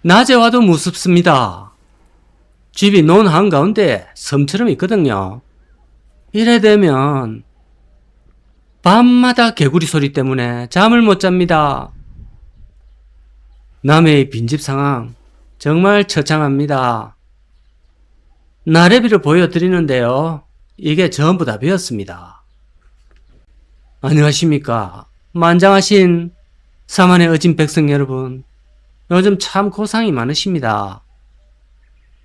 낮에 와도 무섭습니다. 집이 논 한가운데 섬처럼 있거든요. 이래 되면 밤마다 개구리 소리 때문에 잠을 못 잡니다. 남의 빈집 상황 정말 처창합니다. 나래비를 보여드리는데요. 이게 전부 다 비었습니다. 안녕하십니까. 만장하신 사만의 어진 백성 여러분. 요즘 참 고상이 많으십니다.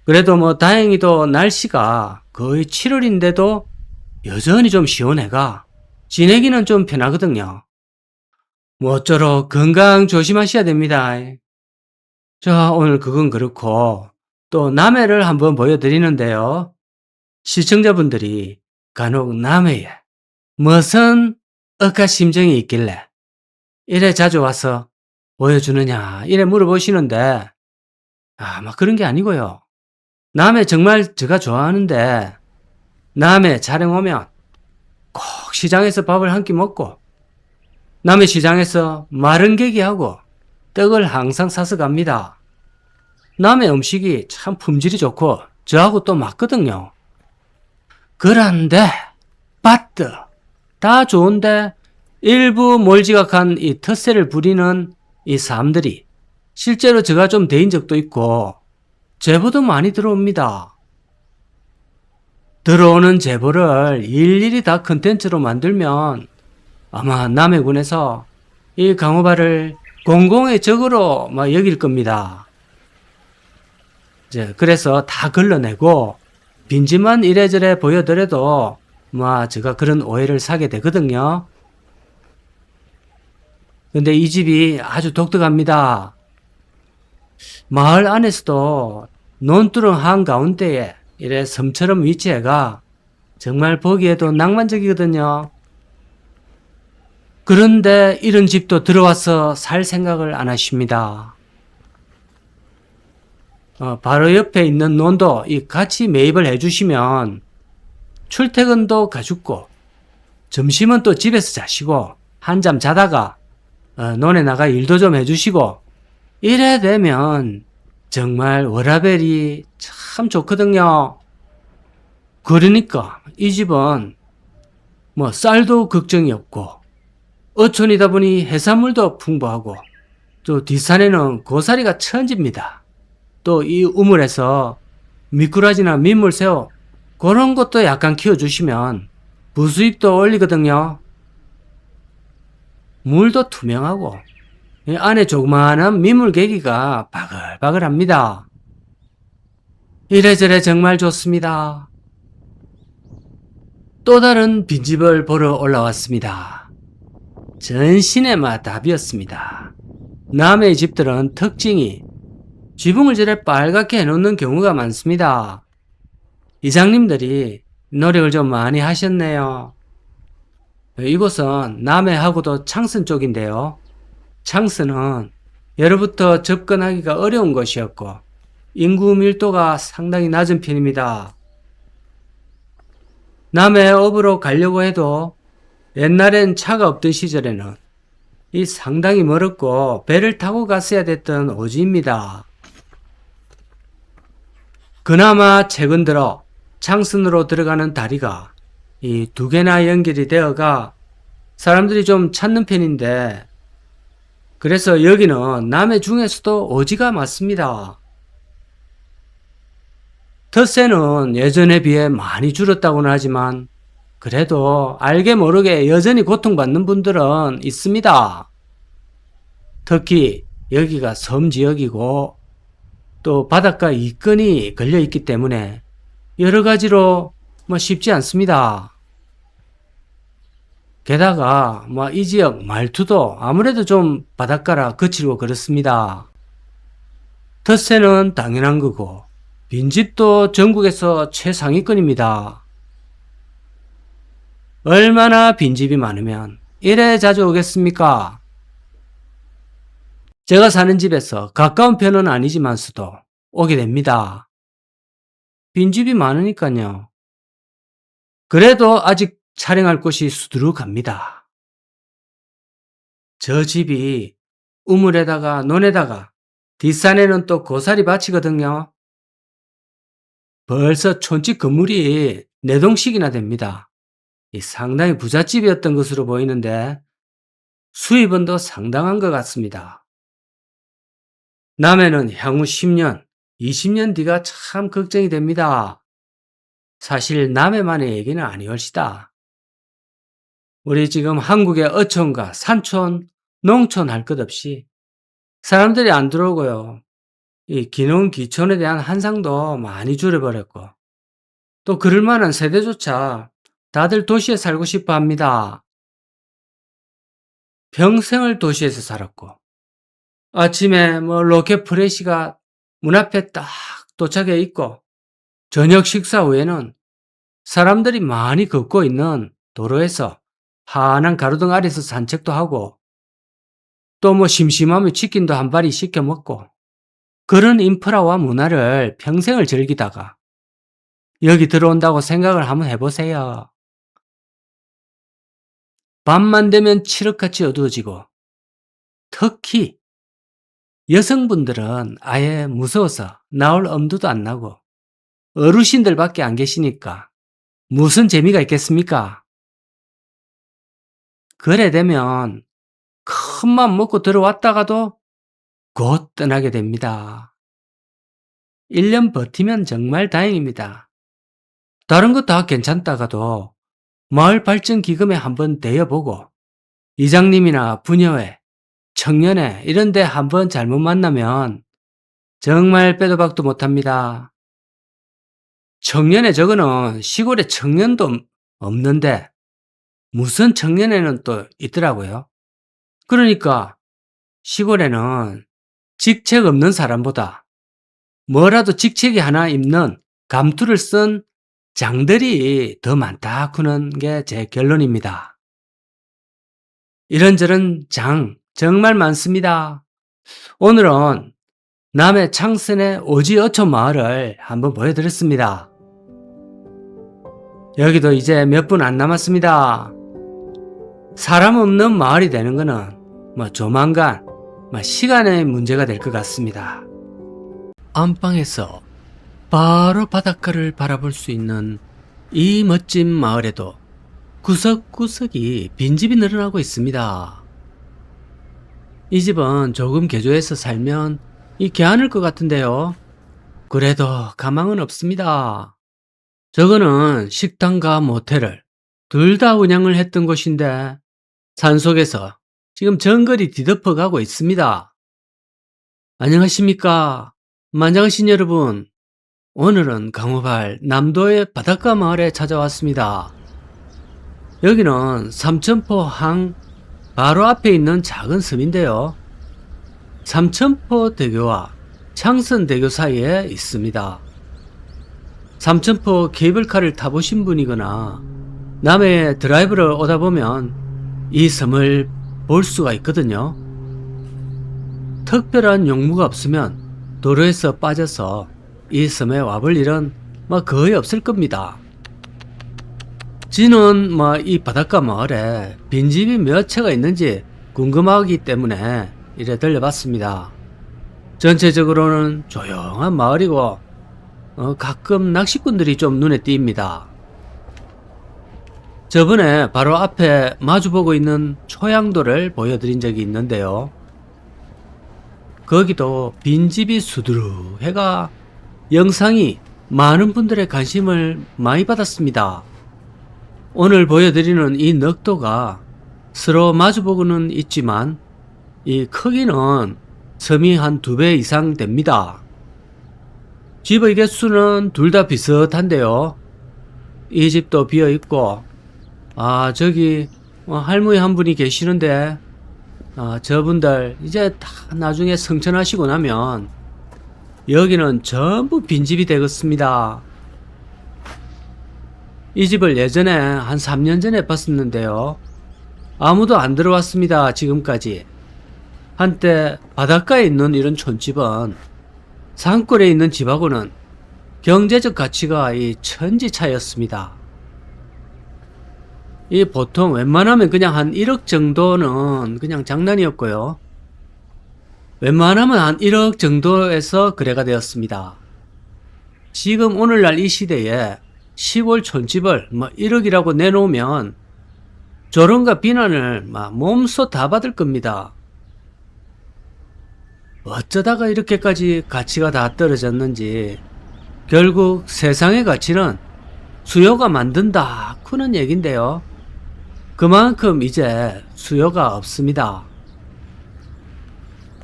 그래도 다행히도 날씨가 거의 7월인데도 여전히 좀 시원해가 지내기는 좀 편하거든요. 모쪼록 건강 조심하셔야 됩니다. 자, 오늘 그건 그렇고 또 남해를 한번 보여드리는데요. 시청자분들이 간혹 남해에 무슨 억하 심정이 있길래 이래 자주 와서 보여주느냐 이래 물어보시는데 막 그런 게 아니고요. 남해 정말 제가 좋아하는데 남해 촬영 오면 꼭 시장에서 밥을 한 끼 먹고 남해 시장에서 마른 계기하고 떡을 항상 사서 갑니다. 남해 음식이 참 품질이 좋고 저하고 또 맞거든요. 그런데 바뜨 다 좋은데 일부 몰지각한 이 텃세를 부리는 이 사람들이 실제로 제가 좀 대인 적도 있고 제보도 많이 들어옵니다. 들어오는 제보를 일일이 다 컨텐츠로 만들면 아마 남해군에서 이 강호바를 공공의 적으로 여길 겁니다. 그래서 다 걸러내고 빈집만 이래저래 보여드려도 제가 그런 오해를 사게 되거든요. 근데 이 집이 아주 독특합니다. 마을 안에서도 논두렁 한가운데에 이래 섬처럼 위치해가 정말 보기에도 낭만적이거든요. 그런데 이런 집도 들어와서 살 생각을 안 하십니다. 바로 옆에 있는 논도 같이 매입을 해주시면 출퇴근도 가죽고 점심은 또 집에서 자시고 한잠 자다가 논에 나가 일도 좀 해주시고 이래 되면 정말 워라밸이 참 좋거든요. 그러니까 이 집은 쌀도 걱정이 없고 어촌이다 보니 해산물도 풍부하고 또 뒷산에는 고사리가 천지입니다. 또 이 우물에서 미꾸라지나 민물새우 그런 것도 약간 키워주시면 부수입도 올리거든요. 물도 투명하고 이 안에 조그마한 민물개기가 바글바글합니다. 이래저래 정말 좋습니다. 또 다른 빈집을 보러 올라왔습니다. 전신에만 다 비었습니다. 남의 집들은 특징이 지붕을 저래 빨갛게 해놓는 경우가 많습니다. 이장님들이 노력을 좀 많이 하셨네요. 이곳은 남해하고도 창슨 쪽인데요. 창슨은 예로부터 접근하기가 어려운 곳이었고 인구 밀도가 상당히 낮은 편입니다. 남해읍으로 가려고 해도 옛날엔 차가 없던 시절에는 이 상당히 멀었고 배를 타고 갔어야 됐던 오지입니다. 그나마 최근 들어 창슨으로 들어가는 다리가 이 두 개나 연결이 되어가 사람들이 좀 찾는 편인데 그래서 여기는 남해 중에서도 오지가 많습니다. 텃세는 예전에 비해 많이 줄었다고는 하지만 그래도 알게 모르게 여전히 고통받는 분들은 있습니다. 특히 여기가 섬 지역이고 또 바닷가 이권이 걸려 있기 때문에 여러 가지로 쉽지 않습니다. 게다가 이 지역 말투도 아무래도 좀 바닷가라 거칠고 그렇습니다. 텃세는 당연한 거고 빈집도 전국에서 최상위권입니다. 얼마나 빈집이 많으면 이래 자주 오겠습니까? 제가 사는 집에서 가까운 편은 아니지만서도 오게 됩니다. 빈집이 많으니까요. 그래도 아직 촬영할 곳이 수두룩합니다. 저 집이 우물에다가 논에다가 뒷산에는 또 고사리 밭이거든요. 벌써 촌집 건물이 4동씩이나 됩니다. 상당히 부잣집이었던 것으로 보이는데 수입은 더 상당한 것 같습니다. 남해는 향후 10년, 20년 뒤가 참 걱정이 됩니다. 사실 남해만의 얘기는 아니올시다. 우리 지금 한국의 어촌과 산촌, 농촌 할 것 없이 사람들이 안 들어오고요. 이 기농 기촌에 대한 한상도 많이 줄여버렸고 또 그럴 만한 세대조차 다들 도시에 살고 싶어 합니다. 평생을 도시에서 살았고 아침에 로켓 프레시가 문 앞에 딱 도착해 있고 저녁 식사 후에는 사람들이 많이 걷고 있는 도로에서 환한 가로등 아래서 산책도 하고 또 심심하면 치킨도 한 마리 시켜 먹고 그런 인프라와 문화를 평생을 즐기다가 여기 들어온다고 생각을 한번 해보세요. 밤만 되면 칠흑같이 어두워지고 특히 여성분들은 아예 무서워서 나올 엄두도 안 나고 어르신들밖에 안 계시니까 무슨 재미가 있겠습니까? 그래 되면 큰맘 먹고 들어왔다가도 곧 떠나게 됩니다. 1년 버티면 정말 다행입니다. 다른 거 다 괜찮다가도 마을 발전 기금에 한번 대여보고 이장님이나 부녀회, 청년회 이런 데 한번 잘못 만나면 정말 빼도 박도 못합니다. 청년회 저거는 시골에 청년도 없는데 무슨 청년회는 또 있더라고요. 그러니까 시골에는 직책 없는 사람보다 뭐라도 직책이 하나 있는 감투를 쓴 장들이 더 많다 하는 게 제 결론입니다. 이런저런 장 정말 많습니다. 오늘은 남해 창선의 오지 어촌 마을을 한번 보여드렸습니다. 여기도 이제 몇 분 안 남았습니다. 사람 없는 마을이 되는 거는 조만간 시간의 문제가 될 것 같습니다. 안방에서 바로 바닷가를 바라볼 수 있는 이 멋진 마을에도 구석구석이 빈집이 늘어나고 있습니다. 이 집은 조금 개조해서 살면 괜찮을 것 같은데요. 그래도 가망은 없습니다. 저거는 식당과 모텔을 둘 다 운영을 했던 곳인데 산속에서 지금 정글이 뒤덮어 가고 있습니다. 안녕하십니까 만장신 여러분. 오늘은 강호발 남도의 바닷가 마을에 찾아왔습니다. 여기는 삼천포 항 바로 앞에 있는 작은 섬인데요. 삼천포 대교와 창선대교 사이에 있습니다. 삼천포 케이블카를 타보신 분이거나 남해에 드라이브를 오다 보면 이 섬을 볼 수가 있거든요. 특별한 용무가 없으면 도로에서 빠져서 이 섬에 와볼 일은 거의 없을 겁니다. 지는 이 바닷가 마을에 빈집이 몇 채가 있는지 궁금하기 때문에 이래 들려봤습니다. 전체적으로는 조용한 마을이고 가끔 낚시꾼들이 좀 눈에 띕니다. 저번에 바로 앞에 마주보고 있는 초양도를 보여드린 적이 있는데요. 거기도 빈집이 수두룩해가 영상이 많은 분들의 관심을 많이 받았습니다. 오늘 보여드리는 이 넉도가 서로 마주보고는 있지만 이 크기는 섬이 한 2배 이상 됩니다. 집의 개수는 둘 다 비슷한데요. 이 집도 비어있고 저기 할머니 한 분이 계시는데 저분들 이제 다 나중에 성천하시고 나면 여기는 전부 빈집이 되겠습니다. 이 집을 예전에 한 3년 전에 봤었는데요. 아무도 안 들어왔습니다. 지금까지. 한때 바닷가에 있는 이런 촌집은 산골에 있는 집하고는 경제적 가치가 천지 차이였습니다. 보통 웬만하면 그냥 한 1억 정도는 그냥 장난이었고요. 웬만하면 한 1억 정도에서 거래가 되었습니다. 지금 오늘날 이 시대에 시골 촌집을 1억이라고 내놓으면 조롱과 비난을 몸소 다 받을 겁니다. 어쩌다가 이렇게까지 가치가 다 떨어졌는지 결국 세상의 가치는 수요가 만든다 그런 얘긴데요. 그만큼 이제 수요가 없습니다.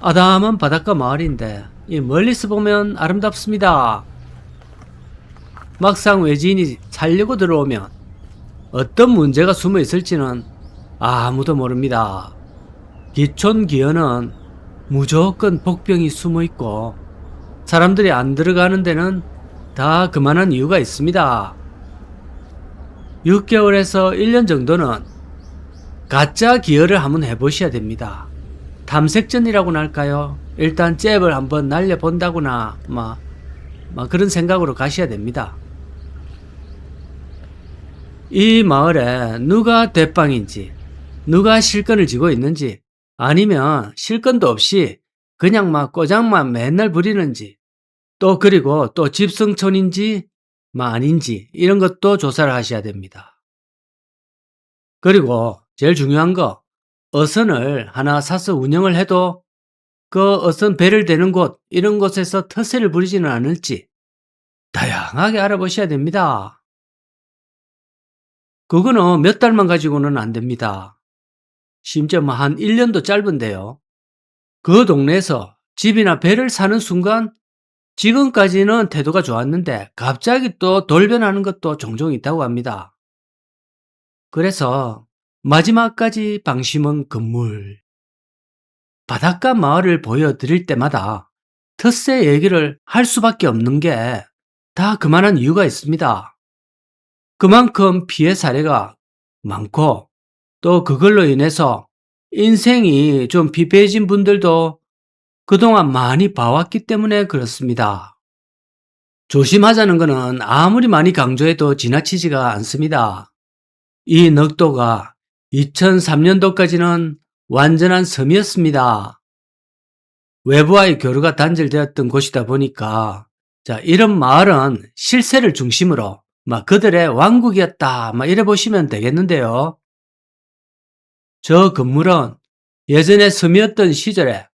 아담한 바닷가 마을인데 이 멀리서 보면 아름답습니다. 막상 외지인이 살려고 들어오면 어떤 문제가 숨어 있을지는 아무도 모릅니다. 기촌기현은 무조건 복병이 숨어 있고 사람들이 안 들어가는 데는 다 그만한 이유가 있습니다. 6개월에서 1년 정도는 가짜 기여를 한번 해보셔야 됩니다. 탐색전이라고나 할까요? 일단 잽을 한번 날려본다거나 그런 생각으로 가셔야 됩니다. 이 마을에 누가 대빵인지 누가 실권을 쥐고 있는지 아니면 실권도 없이 그냥 꼬장만 맨날 부리는지 그리고 또 집성촌인지 아닌지 이런 것도 조사를 하셔야 됩니다. 그리고 제일 중요한 거 어선을 하나 사서 운영을 해도 그 어선 배를 대는 곳 이런 곳에서 터세를 부리지는 않을지 다양하게 알아보셔야 됩니다. 그거는 몇 달만 가지고는 안 됩니다. 심지어 한 1년도 짧은데요. 그 동네에서 집이나 배를 사는 순간 지금까지는 태도가 좋았는데 갑자기 또 돌변하는 것도 종종 있다고 합니다. 그래서 마지막까지 방심은 금물. 바닷가 마을을 보여드릴 때마다 텃세 얘기를 할 수밖에 없는 게 다 그만한 이유가 있습니다. 그만큼 피해 사례가 많고 또 그걸로 인해서 인생이 좀 피폐해진 분들도 그동안 많이 봐왔기 때문에 그렇습니다. 조심하자는 것은 아무리 많이 강조해도 지나치지가 않습니다. 이 넉도가 2003년도까지는 완전한 섬이었습니다. 외부와의 교류가 단절되었던 곳이다 보니까 이런 마을은 실세를 중심으로 그들의 왕국이었다 이래 보시면 되겠는데요. 저 건물은 예전에 섬이었던 시절에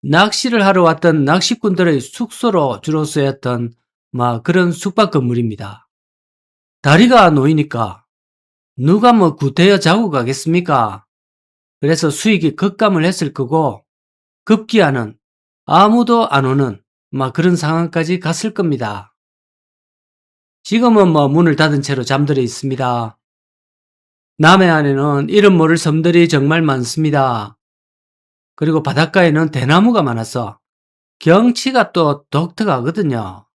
낚시를 하러 왔던 낚시꾼들의 숙소로 주로 쓰였던 그런 숙박 건물입니다. 다리가 놓이니까 누가 구태여 자고 가겠습니까? 그래서 수익이 급감을 했을 거고 급기야는 아무도 안 오는 그런 상황까지 갔을 겁니다. 지금은 문을 닫은 채로 잠들어 있습니다. 남해안에는 이름 모를 섬들이 정말 많습니다. 그리고 바닷가에는 대나무가 많아서 경치가 또 독특하거든요.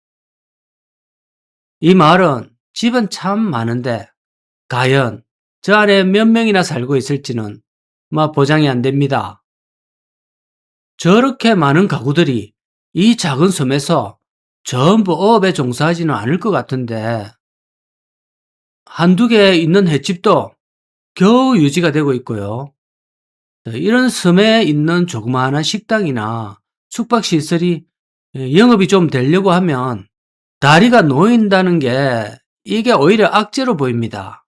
이 마을은 집은 참 많은데 과연 저 안에 몇 명이나 살고 있을지는 보장이 안 됩니다. 저렇게 많은 가구들이 이 작은 섬에서 전부 어업에 종사하지는 않을 것 같은데 한두 개 있는 횟집도 겨우 유지가 되고 있고요. 이런 섬에 있는 조그마한 식당이나 숙박시설이 영업이 좀 되려고 하면 다리가 놓인다는 게 이게 오히려 악재로 보입니다.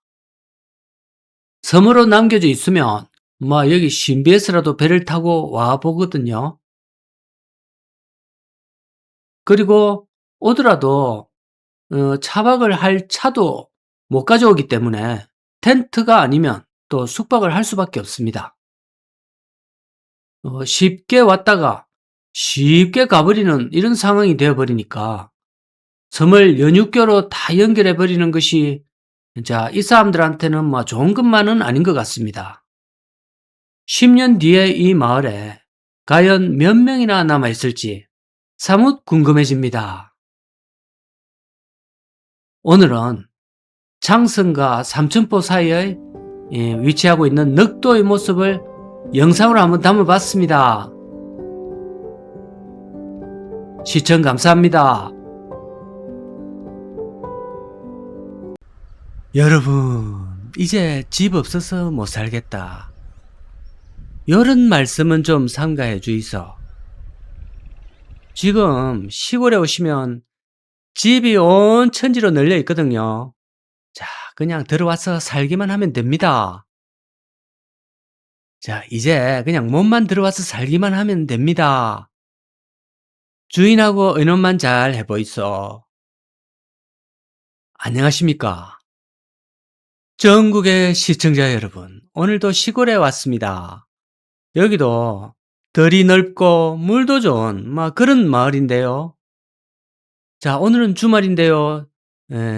섬으로 남겨져 있으면 여기 신비해서라도 배를 타고 와보거든요. 그리고 오더라도 차박을 할 차도 못 가져오기 때문에 텐트가 아니면 또 숙박을 할 수밖에 없습니다. 쉽게 왔다가 쉽게 가버리는 이런 상황이 되어버리니까 섬을 연육교로 다 연결해버리는 것이 이 사람들한테는 좋은 것만은 아닌 것 같습니다. 10년 뒤에 이 마을에 과연 몇 명이나 남아있을지 사뭇 궁금해집니다. 오늘은 장성과 삼천포 사이에 위치하고 있는 넉도의 모습을 영상으로 한번 담아봤습니다. 시청 감사합니다. 여러분, 이제 집 없어서 못 살겠다. 요런 말씀은 좀 삼가해 주이소. 지금 시골에 오시면 집이 온 천지로 널려 있거든요. 자, 그냥 들어와서 살기만 하면 됩니다. 자, 이제 그냥 몸만 들어와서 살기만 하면 됩니다. 주인하고 의논만 잘 해보이소. 안녕하십니까? 전국의 시청자 여러분, 오늘도 시골에 왔습니다. 여기도 들이 넓고 물도 좋은 그런 마을인데요. 자, 오늘은 주말인데요.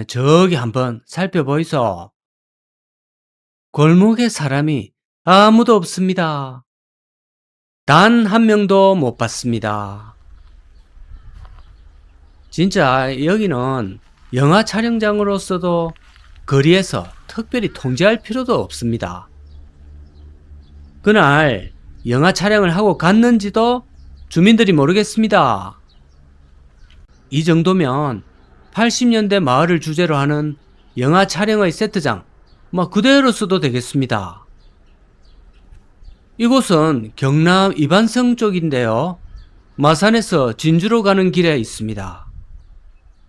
저기 한번 살펴보이소. 골목에 사람이 아무도 없습니다. 단 한 명도 못 봤습니다. 진짜 여기는 영화 촬영장으로서도 거리에서 특별히 통제할 필요도 없습니다. 그날 영화 촬영을 하고 갔는지도 주민들이 모르겠습니다. 이 정도면 80년대 마을을 주제로 하는 영화 촬영의 세트장 그대로 써도 되겠습니다. 이곳은 경남 이반성 쪽인데요. 마산에서 진주로 가는 길에 있습니다.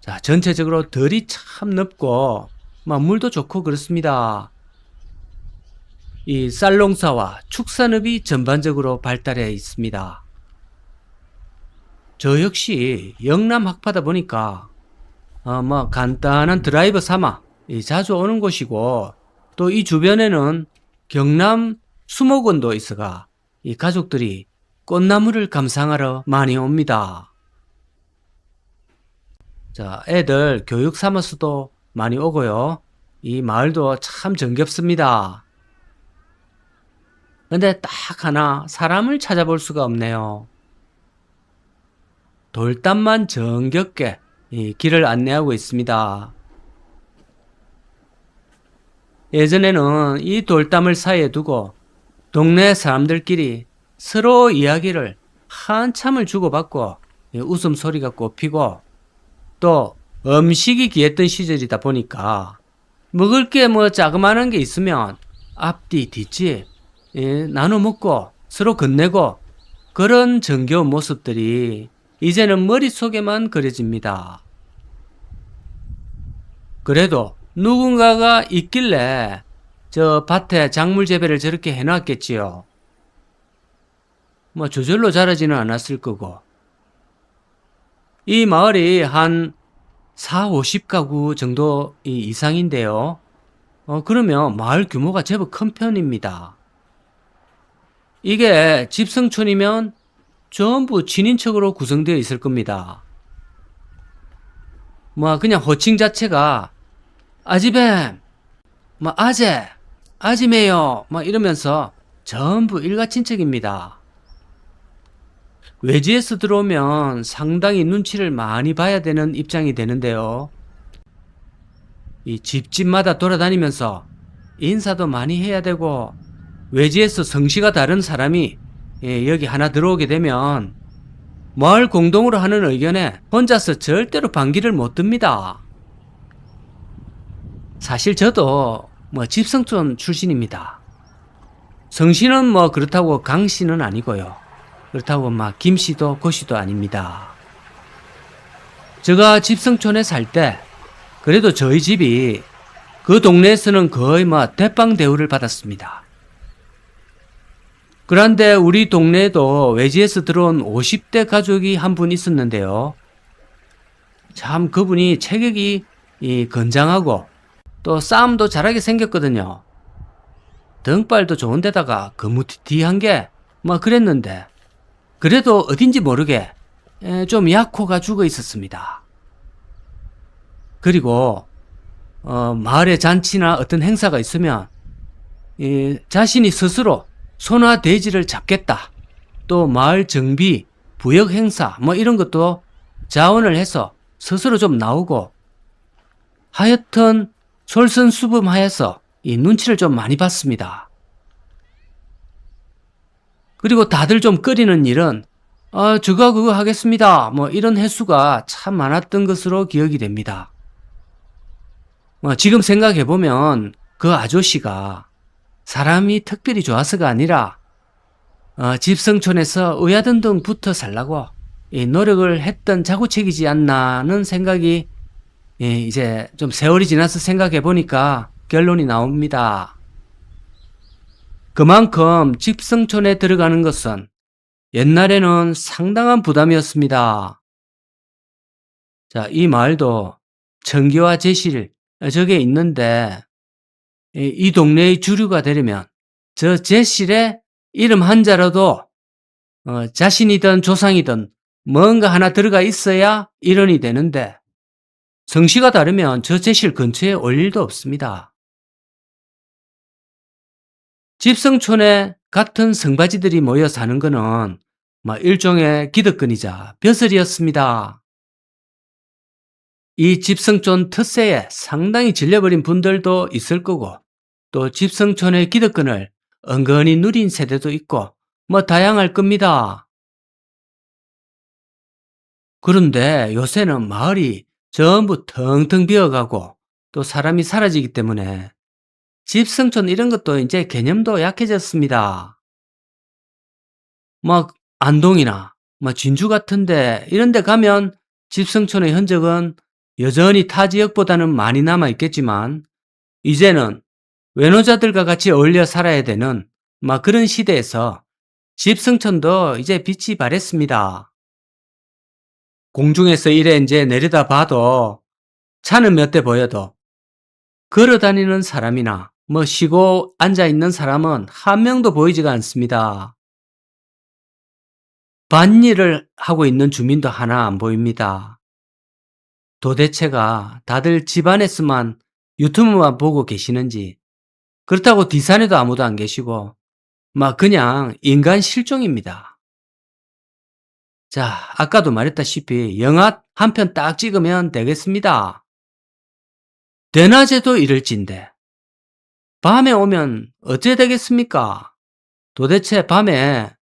자, 전체적으로 들이 참 넓고 물도 좋고 그렇습니다. 이 쌀농사와 축산업이 전반적으로 발달해 있습니다. 저 역시 영남 학파다 보니까 간단한 드라이브 삼아 자주 오는 곳이고, 또 이 주변에는 경남 수목원도 있어가 이 가족들이 꽃나무를 감상하러 많이 옵니다. 자, 애들 교육 삼아서도 많이 오고요. 이 마을도 참 정겹습니다. 근데 딱 하나 사람을 찾아볼 수가 없네요. 돌담만 정겹게 이 길을 안내하고 있습니다. 예전에는 이 돌담을 사이에 두고 동네 사람들끼리 서로 이야기를 한참을 주고받고 웃음소리가 꽃피고, 또 음식이 귀했던 시절이다 보니까 먹을 게 자그마한 게 있으면 앞뒤 뒷집 나눠 먹고 서로 건네고, 그런 정겨운 모습들이 이제는 머릿속에만 그려집니다. 그래도 누군가가 있길래 저 밭에 작물 재배를 저렇게 해놨겠지요. 저절로 자라지는 않았을 거고. 이 마을이 한 4, 50가구 정도 이상인데요. 그러면 마을 규모가 제법 큰 편입니다. 이게 집성촌이면 전부 친인척으로 구성되어 있을 겁니다. 그냥 호칭 자체가 아지뱀, 아재, 아지매요 이러면서 전부 일가친척입니다. 외지에서 들어오면 상당히 눈치를 많이 봐야 되는 입장이 되는데요. 이 집집마다 돌아다니면서 인사도 많이 해야 되고, 외지에서 성씨가 다른 사람이 여기 하나 들어오게 되면 마을 공동으로 하는 의견에 혼자서 절대로 반기를 못 듭니다. 사실 저도 집성촌 출신입니다. 성씨는 그렇다고 강씨는 아니고요. 그렇다고 김씨도 고씨도 아닙니다. 제가 집성촌에 살 때 그래도 저희 집이 그 동네에서는 거의 대빵 대우를 받았습니다. 그런데 우리 동네에도 외지에서 들어온 50대 가족이 한 분 있었는데요. 참 그분이 체격이 건장하고 또 싸움도 잘하게 생겼거든요. 등발도 좋은데다가 거무튀튀한 게 그랬는데, 그래도 어딘지 모르게 좀 약호가 죽어 있었습니다. 그리고 마을에 잔치나 어떤 행사가 있으면 자신이 스스로 소나 돼지를 잡겠다, 또 마을 정비, 부역 행사 이런 것도 자원을 해서 스스로 좀 나오고, 하여튼 솔선수범하여서 이 눈치를 좀 많이 봤습니다. 그리고 다들 좀 끓이는 일은 저가 그거 하겠습니다 이런 횟수가 참 많았던 것으로 기억이 됩니다. 지금 생각해보면 그 아저씨가 사람이 특별히 좋아서가 아니라 집성촌에서 의아등등 붙어 살라고 이 노력을 했던 자구책이지 않나는 생각이 이제 좀 세월이 지나서 생각해 보니까 결론이 나옵니다. 그만큼 집성촌에 들어가는 것은 옛날에는 상당한 부담이었습니다. 자, 이 마을도 청계와 제실 저게 있는데 이 동네의 주류가 되려면 저 제실에 이름 한자라도 자신이든 조상이든 뭔가 하나 들어가 있어야 일원이 되는데 성씨가 다르면 저 제실 근처에 올 일도 없습니다. 집성촌에 같은 성바지들이 모여 사는 거는 일종의 기득권이자 벼슬이었습니다. 이 집성촌 텃세에 상당히 질려버린 분들도 있을 거고 또 집성촌의 기득권을 은근히 누린 세대도 있고 다양할 겁니다. 그런데 요새는 마을이 전부 텅텅 비어가고 또 사람이 사라지기 때문에 집성촌 이런 것도 이제 개념도 약해졌습니다. 안동이나 진주 같은데 이런 데 가면 집성촌의 흔적은 여전히 타 지역보다는 많이 남아 있겠지만 이제는 외노자들과 같이 어울려 살아야 되는 그런 시대에서 집성촌도 이제 빛이 발했습니다. 공중에서 이래 이제 내려다 봐도 차는 몇 대 보여도 걸어 다니는 사람이나 쉬고 앉아 있는 사람은 한 명도 보이지가 않습니다. 밭일을 하고 있는 주민도 하나 안 보입니다. 도대체가 다들 집안에서만 유튜브만 보고 계시는지 그렇다고 뒷산에도 아무도 안 계시고 그냥 인간 실종입니다. 자, 아까도 말했다시피 영화 한 편 딱 찍으면 되겠습니다. 대낮에도 이럴진데 밤에 오면 어째 되겠습니까? 도대체 밤에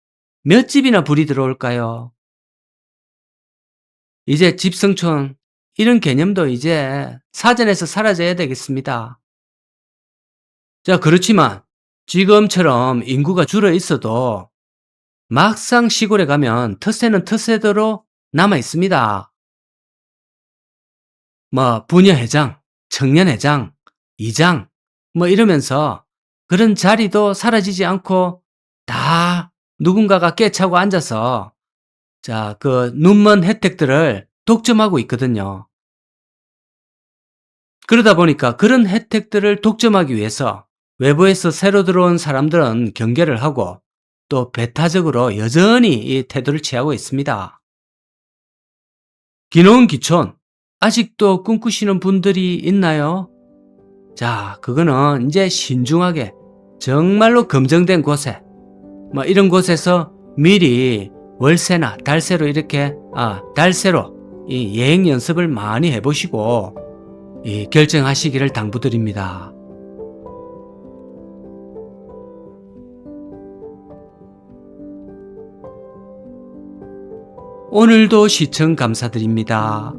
몇 집이나 불이 들어올까요? 이제 집성촌 이런 개념도 이제 사전에서 사라져야 되겠습니다. 자, 그렇지만 지금처럼 인구가 줄어 있어도 막상 시골에 가면 텃세는 텃세대로 남아 있습니다. 부녀회장, 청년회장, 이장 이러면서 그런 자리도 사라지지 않고 다 누군가가 꿰차고 앉아서 그 눈먼 혜택들을 독점하고 있거든요. 그러다 보니까 그런 혜택들을 독점하기 위해서 외부에서 새로 들어온 사람들은 경계를 하고 또 배타적으로 여전히 이 태도를 취하고 있습니다. 기농 기촌 아직도 꿈꾸시는 분들이 있나요? 자, 그거는 이제 신중하게 정말로 검증된 곳에 이런 곳에서 미리 월세나 달세로 이렇게 달세로 이 예행 연습을 많이 해보시고 결정하시기를 당부드립니다. 오늘도 시청 감사드립니다.